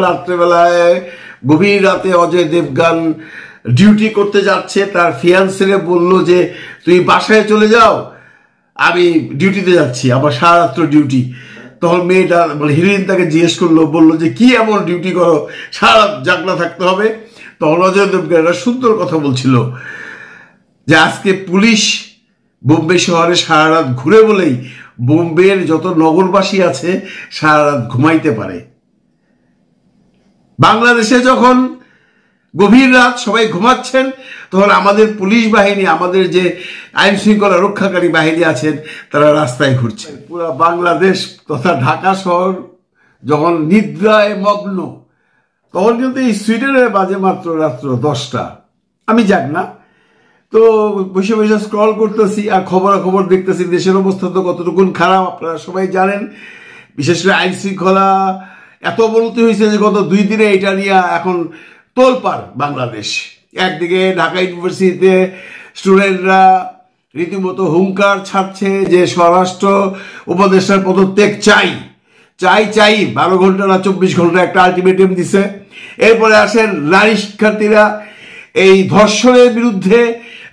রাত্রেবেলায় গভীর রাতে অজয় দেবগান ডিউটি করতে যাচ্ছে, তার ফিয়ান্সেরে বলল যে তুই বাসায় চলে যাও, আমি ডিউটিতে যাচ্ছি, আমার সারা রাত্র ডিউটি। তখন মেয়েটা মানে হিরোইন তাকে জিজ্ঞেস করলো, বললো যে কি এমন ডিউটি করো, সারা রাত জাগনা থাকতে হবে? তখন অজয় দেবগান একটা সুন্দর কথা বলছিল যে আজকে পুলিশ বোম্বে শহরে সারা রাত ঘুরে বলেই বোম্বের যত নগরবাসী আছে সারা রাত ঘুমাইতে পারে। বাংলাদেশে যখন গভীর রাত সবাই ঘুমাচ্ছেন, তখন আমাদের পুলিশ বাহিনী, আমাদের যে আইন শৃঙ্খলা রক্ষাকারী বাহিনী আছেন, তারা রাস্তায় ঘুরছেন। পুরো বাংলাদেশ তথা ঢাকা শহর যখন নিদ্রায় মগ্ন, তখন কিন্তু এই সুইডেনে বাজে মাত্র রাত্র 10টা। আমি যাক না, তো বসে বসে স্ক্রল করতেছি আর খবরাখবর দেখতেছি। দেশের অবস্থা তো কতটুকুন খারাপ আপনারা সবাই জানেন। বিশেষ করে আইন শৃঙ্খলা এত অবনতি হয়েছে যে গত 2 দিনে এটা নিয়ে এখন তোলপাড় বাংলাদেশ। একদিকে ঢাকা ইউনিভার্সিটিতে স্টুডেন্টরা রীতিমতো হুঙ্কার ছাড়ছে যে স্বরাষ্ট্র উপদেষ্টার পদত্যাগ চাই চাই চাই, 12 ঘন্টা না 24 ঘন্টা একটা আলটিমেটাম দিছে। এরপরে আসেন নারী শিক্ষার্থীরা এই ধর্ষণের বিরুদ্ধে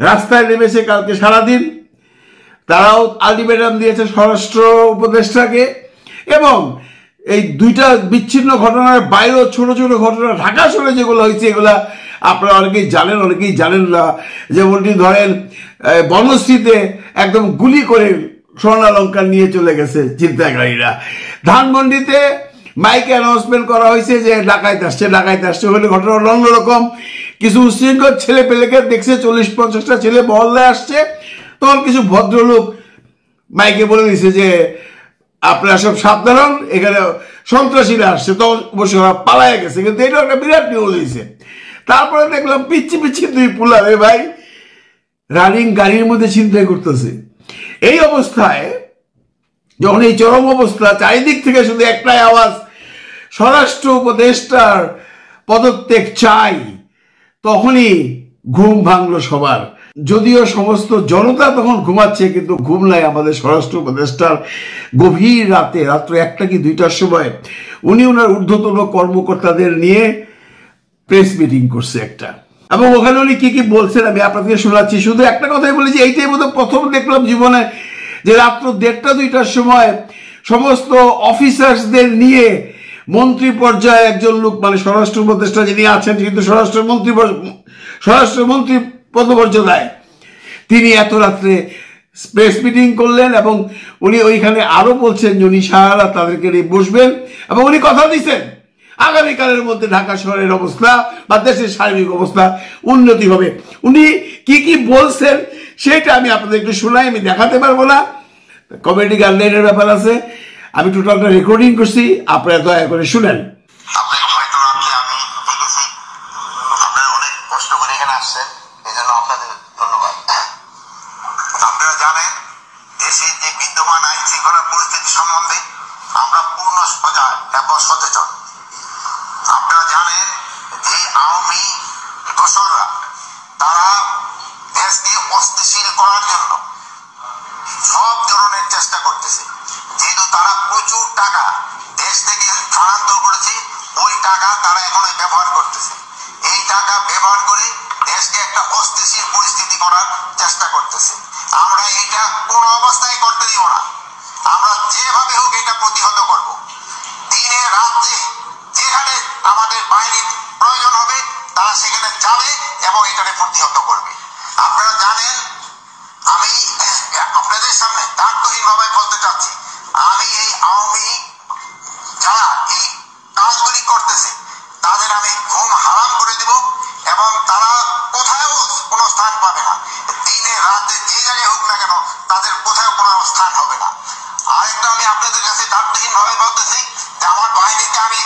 রাস্তায় নেমেছে কালকে সারাদিন, তারাও আলটিমেটাম দিয়েছে স্বরাষ্ট্র উপদেষ্টাকে। এবং এই 2টা বিচ্ছিন্ন ঘটনার বাইরেও ছোট ছোট ঘটনা ঢাকা শহরে যেগুলো হয়েছে, এগুলা আপনারা অনেকেই জানেন, অনেকেই জানেন না। যেমনটি ধরেন বনশ্রীতে একদম গুলি করে স্বর্ণালঙ্কার নিয়ে চলে গেছে চিন্তাকারীরা। ধানমন্ডিতে মাইকে অ্যানাউন্সমেন্ট করা হয়েছে যে ডাকাইত আসছে, ডাকাইত আসছে। হলে ঘটনা অন্যরকম। কিছু উশৃঙ্খল ছেলে পেলেকে দেখছে, 40-50টা ছেলে মহল্লায় আসছে। তখন কিছু ভদ্রলোক মাইকে বলে দিছে যে আপনারা সব সাবধান, এখানে সন্ত্রাসীরা আসছে। তখন অবশ্য পালায় গেছে, কিন্তু এটা একটা বিরাট নিউজ হয়েছে। তারপরে দেখলাম পিচ্ছি পিচ্ছি 2 পুলা ভাই রানিং গাড়ির মধ্যে ছিনতাই করতেছে। এই অবস্থায় যখন এই চরম অবস্থা, চারিদিক থেকে শুধু একটাই আওয়াজ, স্বরাষ্ট্র উপদেষ্টার পদত্যাগ চাই, তখনই ঘুম ভাঙলো সবার। যদিও সমস্ত জনতা তখন ঘুমাচ্ছে, কিন্তু ঘুম নাই আমাদের স্বরাষ্ট্র উপদেষ্টার। গভীর রাতে রাত্র 1টা কি 2টার সময় উনি ওনার ঊর্ধ্বতন কর্মকর্তাদের নিয়ে প্রেস মিটিং করছে একটা, এবং ওখানে উনি কি কি বলছেন আমি আপনাদেরকে শোনাচ্ছি। শুধু একটা কথাই বলি যে এইটাই বোধহয় প্রথম দেখলাম জীবনে যে রাত্র 1টা-2টার সময় সমস্ত অফিসার্সদের নিয়ে মন্ত্রী পর্যায়ে একজন লোক, মানে স্বরাষ্ট্র উপদেষ্টা যিনি আছেন, কিন্তু স্বরাষ্ট্রমন্ত্রী পদমর্যাদায়, তিনি এত রাত্রে প্রেস মিটিং করলেন। এবং উনি ওইখানে আরো বলছেন যে উনি সারা তাদেরকে নিয়ে বসবেন, এবং উনি কথা দিচ্ছেন আগামীকালের মধ্যে ঢাকা শহরের অবস্থা বা দেশের সার্বিক অবস্থা উন্নতি হবে। উনি কি কি বলছেন সেটা আমি আপনাদের একটু শোনাই, আমি দেখাতে পারবো না, কমেডি গাইডলাইনের ব্যাপার আছে। আমি টোটালটা রেকর্ডিং করছি, আপনারা দয়া করে শুনেন। আপনারা জানেন যে আওয়ামী দোসররা তারা দেশকে অস্থিতিশীল করার জন্য সব ধরনের চেষ্টা করতেছে। যেহেতু তারা প্রচুর টাকা দেশ থেকে স্থানান্তর করেছে, ওই টাকা তারা এখন ব্যবহার করতেছে। এই টাকা ব্যবহার করে দেশকে একটা অস্থিতিশীল পরিস্থিতি করার চেষ্টা করতেছে। আমরা এটা কোনো অবস্থায় করতে দিব না। আমরা যেভাবে হোক এটা প্রতিহত করব। দিনে রাত্রে যেখানে আমাদের বাহিনীর প্রয়োজন হবে তারা সেখানে যাবে এবং এটাকে প্রতিহত করবে। আপনারা জানেন, আমি আপনাদের সামনে দায়িত্বহীনভাবে বলতে চাচ্ছি, আমি এই আওয়ামী যারা এই কাজগুলি করতেছে তাদের আমি ঘুম হারাম করে দেব, এবং তারা কোথাও কোনো স্থান পাবে না। দিনে রাতে যে জায়গায় হোক না কেন তাদের কোথাও কোনো স্থান হবে না। আরেকটা আমি আপনাদের কাছে দায়িত্বহীনভাবে বলতেছি যে আমার বাহিনীকে আমি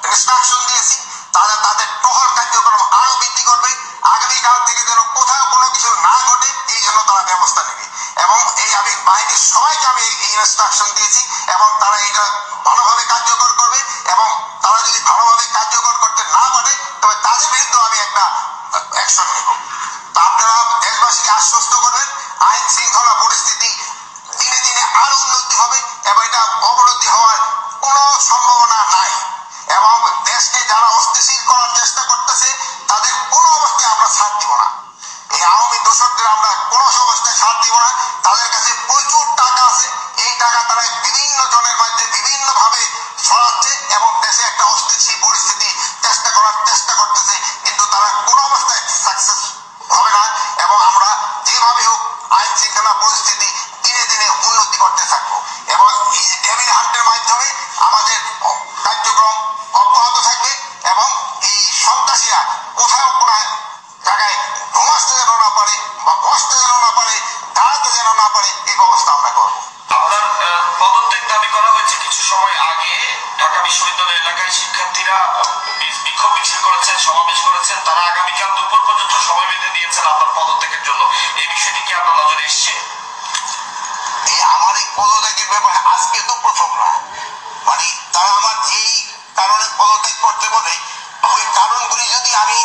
ইনস্ট্রাকশন দিয়েছি, তারা তাদের টহল কার্যক্রম আরো বৃদ্ধি করবে। আগামীকাল থেকে যেন কোথাও কোনো কিছু না ঘটে এই জন্য তারা ব্যবস্থা নেবে। এবং এই আমি বাহিনীর সবাইকে আমি এই ইনস্ট্রাকশন দিয়েছি, এবং তারা এটা ভালোভাবে কার্যকর করবে। এবং তারা যদি ভালোভাবে কার্যকর করতে না পারে তবে তাদের বিরুদ্ধে আমি একটা অ্যাকশন নেব। তা আপনারা দেশবাসীকে আশ্বস্ত করবেন, আইন শৃঙ্খলা পরিস্থিতি দিনে দিনে আরো উন্নতি হবে এবং এটা অবনতি হওয়ার কোনো সম্ভাবনা নাই। এবং দেশকে যারা অস্থিতিশীল করার চেষ্টা করতেছে তাদের কোনো অবস্থায় আমরা ছাড় দিব না। এই আওয়ামী দোষকদের আমরা কোনো অবস্থায় ছাড় দিব না। তাদের কাছে প্রচুর টাকা আছে, এই টাকা তারা বিভিন্ন জনের মধ্যে বিভিন্ন ভাবে ছড়াচ্ছে এবং দেশে একটা অস্থিতিশীল পরিস্থিতি চেষ্টা করতেছে, কিন্তু তারা কোনো অবস্থায় সাকসেস হবে না। এবং আমরা যেভাবে হোক আইন শৃঙ্খলা পরিস্থিতি দিনে দিনে উন্নতি করতে থাকবো এবং এই ডেভিল হান্টের মাধ্যমে আমাদের কার্যক্রম অব্যাহত থাকবে এবং এই সন্ত্রাসীরা কোথাও কোনো জায়গায় ঘুমাতে যেন না পারে বা বসতে যেন না পারে, দাঁড়াতে যেন না পারে, এই ব্যবস্থা আমরা করবো। আপনার পদত্যাগ দাবি করা হয়েছে কিছু সময় আগে। ঢাকা বিশ্ববিদ্যালয় এলাকায় শিক্ষার্থীরা বিক্ষোভ মিছিল করেছেন, সমাবেশ করেছেন, তারা আগামীকাল দুপুর পর্যন্ত সময় বেঁধে দিয়েছেন আপনার পদত্যাগের জন্য। এই বিষয়টি কি আপনার নজরে এসছে? আমার এই পদত্যাগের ব্যাপারে আজকে তো প্রথম না, মানে তারা আমার যেই কারণে পদত্যাগ করতে বলে ওই কারণগুলি যদি আমি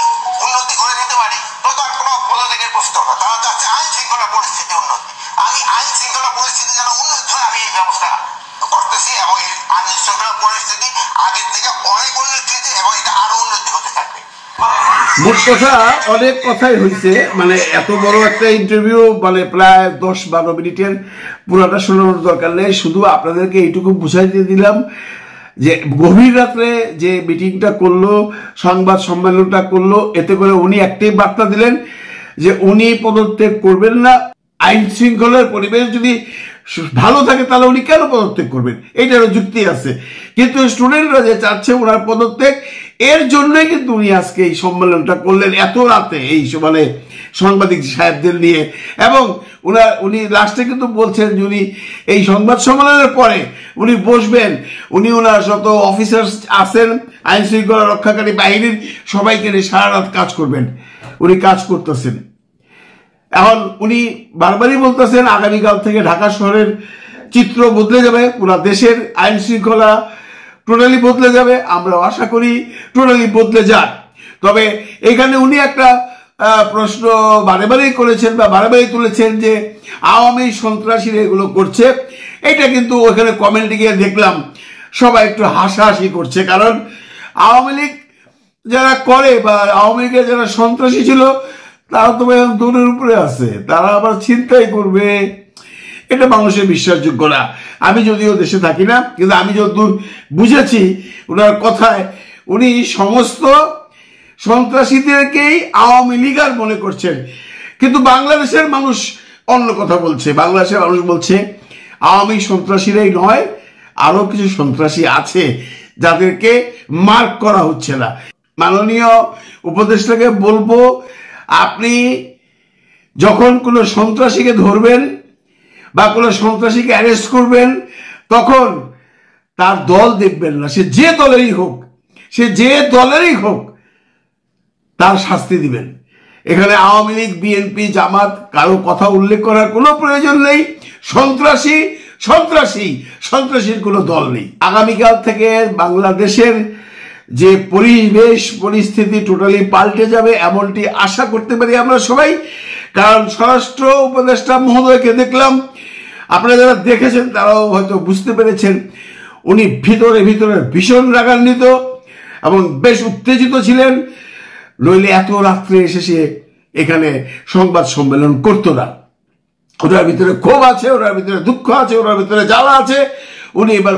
উন্নতি করে দিতে পারি তো তার কোনো পদত্যাগের প্রশ্ন না। তারা চাচ্ছে আইন শৃঙ্খলা পরিস্থিতি উন্নতি। আমি আইন শৃঙ্খলা পরিস্থিতি যেন উন্নত হয় আমি এই ব্যবস্থা করতেছি এবং এই আইন শৃঙ্খলা পরিস্থিতি আগের থেকে অনেক উন্নতি হয়েছে এবং এটা আরো উন্নতি হতে থাকবে। মোট কথা অনেক কথাই হয়েছে, মানে এত বড় একটা ইন্টারভিউ মানে প্রায় 10-12 মিনিটের পুরাটা শোনানোর দরকার নেই। শুধু আপনাদেরকে এইটুকু বুঝাইতে দিলাম যে গভীর রাত্রে যে মিটিংটা করলো, সংবাদ সম্মেলনটা করলো, এতে করে উনি একটাই বার্তা দিলেন যে উনি পদত্যাগ করবেন না। আইন শৃঙ্খলার পরিবেশ যদি ভালো থাকে তাহলে উনি কেন পদত্যাগ করবেন, এইটারও যুক্তি আছে। কিন্তু স্টুডেন্টরা যে চাচ্ছে ওনার পদত্যাগ, এর জন্যই কিন্তু উনি আজকে এই সম্মেলনটা করলেন এত রাতে এই মানে সাংবাদিক সাহেবদের নিয়ে। এবং উনি লাস্টে কিন্তু বলছেন যে উনি এই সংবাদ সম্মেলনের পরে উনি বসবেন, উনি ওনার যত অফিসার আছেন আইন শৃঙ্খলা রক্ষাকারী বাহিনীর সবাইকে নিয়ে সারা রাত কাজ করবেন। উনি কাজ করতেছেন। এখন উনি বারবারই বলতেছেন আগামীকাল থেকে ঢাকা শহরের চিত্র বদলে যাবে, পুরা দেশের আইন শৃঙ্খলা টোটালি বদলে যাবে। আমরা আশা করি টোটালি বদলে যাক। তবে এখানে উনি একটা প্রশ্ন বারেবারেই করেছেন বা বারেবারেই তুলেছেন যে আওয়ামী সন্ত্রাসীরা এগুলো করছে। এটা কিন্তু ওখানে কমেন্টে গিয়ে দেখলাম সবাই একটু হাসাহাসি করছে, কারণ আওয়ামী লীগ যারা করে বা আওয়ামী লীগের যারা সন্ত্রাসী ছিল তারা তো এখন দৌড়ের উপরে আছে, তারা আবার ছিনতাই করবে, এটা মানুষের বিশ্বাসযোগ্য না। আমি যদিও দেশে থাকি না, কিন্তু আমি যতদূর বুঝেছি ওনার কথায় উনি সমস্ত সন্ত্রাসীদেরকেই আওয়ামী লীগার মনে করছেন। কিন্তু বাংলাদেশের মানুষ অন্য কথা বলছে। বাংলাদেশের মানুষ বলছে আওয়ামী সন্ত্রাসীরাই নয়, আরো কিছু সন্ত্রাসী আছে যাদেরকে মার্ক করা হচ্ছে না। মাননীয় উপদেষ্টাকে বলবো, আপনি যখন কোনো সন্ত্রাসীকে ধরবেন বা কোনো সন্ত্রাসীকে অ্যারেস্ট করবেন তখন তার দল দেখবেন না, সে যে দলেরই হোক তার শাস্তি দিবেন। এখানে আওয়ামী লীগ, বিএনপি, জামাত কারো কথা উল্লেখ করার কোনো প্রয়োজন নেই। সন্ত্রাসীর কোনো দল নেই। আগামীকাল থেকে বাংলাদেশের যে পরিস্থিতি টোটালি পাল্টে যাবে এমনটি আশা করতে পারি আমরা সবাই। কারণ স্বরাষ্ট্র উপদেষ্টা মহোদয়কে দেখলাম, আপনারা যারা দেখেছেন তারাও হয়তো বুঝতে পেরেছেন, উনি ভিতরে ভীষণ রাগান্বিত এবং বেশ উত্তেজিত ছিলেন। নইলে এত রাত্রে এসে এখানে সংবাদ সম্মেলন করতো না। ওনার ভিতরে ক্ষোভ আছে, ওনার ভিতরে দুঃখ আছে, ওনার ভিতরে জ্বালা আছে। উনি এবার